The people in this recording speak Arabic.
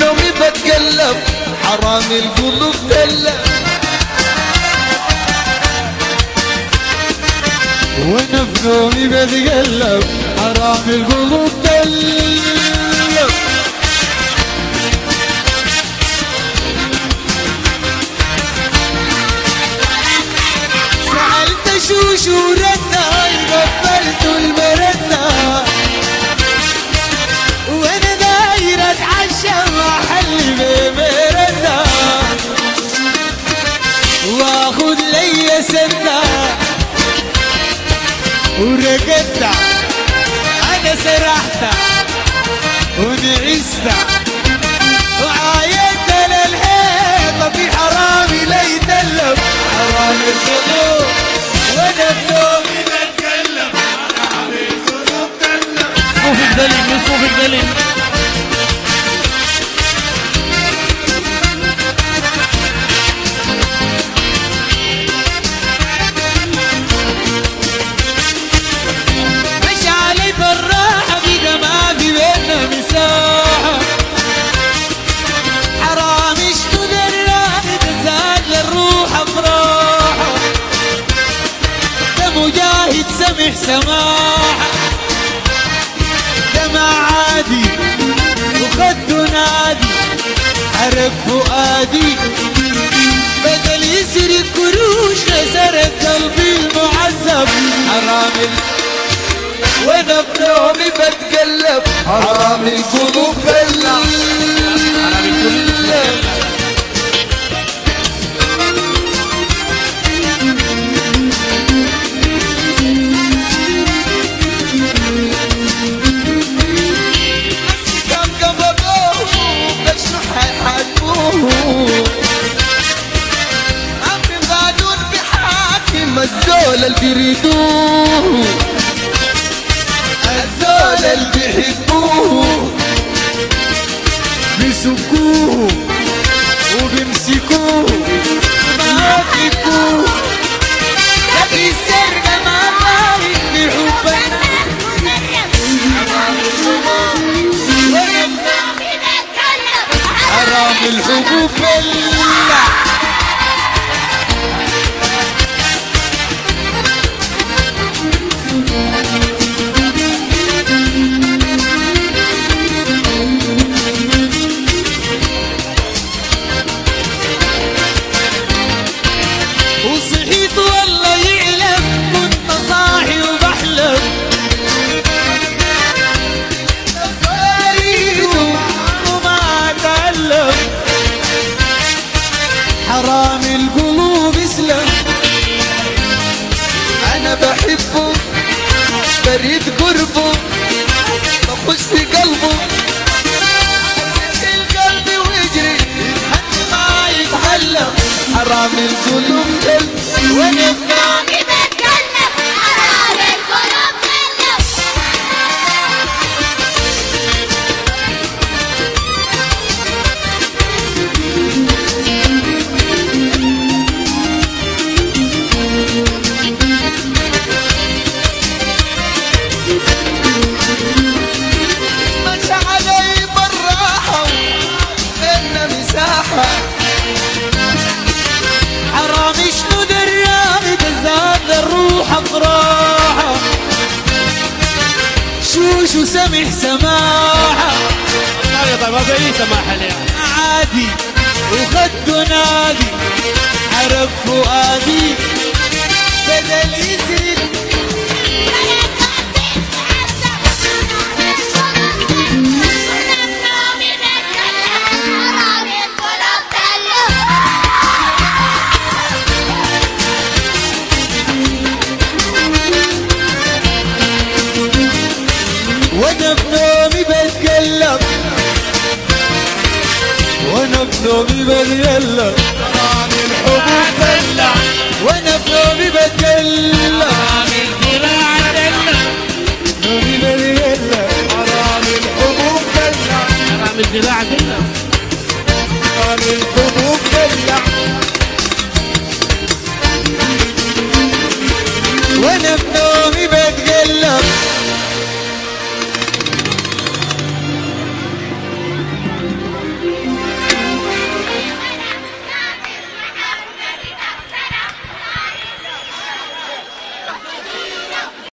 نومي بتقلب حرام القلوب دلة، وانا في نومي بتقلب حرام القلوب دلة. سألت شو شورتنا قبلت المردنا، وانا داير اتعشى محل بمردنا، واخد لي سنة ورقدت انا سرحت ونعست وعايدت للحيطة في حرامي لا يتلف، حرام القلوب وانا بنومي بتكلم حرام القلوب تلف. صوف الدليل من صوف الدليل. مش علي بالراحة بيقى ما في بينا مساحة، حرام اشتو دراعي تزاد للروح افراحة، ده مجاهد سمح سماحة، ده ما عادي وخده نادي حرق فؤادي، بدل يسرق قروش سرق قلبي المعذب، حرام وانا بنومي بتقلب حرام القلوب بلا، حرام القلوب. كم قبضوه شنو حيحاسبوه، عم ينقادون بحاكم الزول اللي بيريدوه، الزول اللي بيحبوه بيسكوه وبيمسكوه ما فيكوه، ده بيسرق ما باين بحبنا، حرام الحبوب بالله. وصحيت والله يعلم كنت صاحي وبحلم، فريد وما اتألم، حرام القلوب اسلم، انا بحبه بريد قربه بخش في قلبه، القلب ويجري حتى ما يتعلم، حرام القلوب دل وانا بنومي بتكلم حرام القلوب دل. مش علي بالراحة إن مساحة، حرام شنو دراني تزاد الروح افراحة، شو سمح سماحة، طيب ما في سماحة ليه عادي وخده نادي حرق فؤادي، بدل يسرق وانا بنومي بتقلب، وانا بنومي بتقلب حرام الحبوب بلا، وانا بنومي بتقلب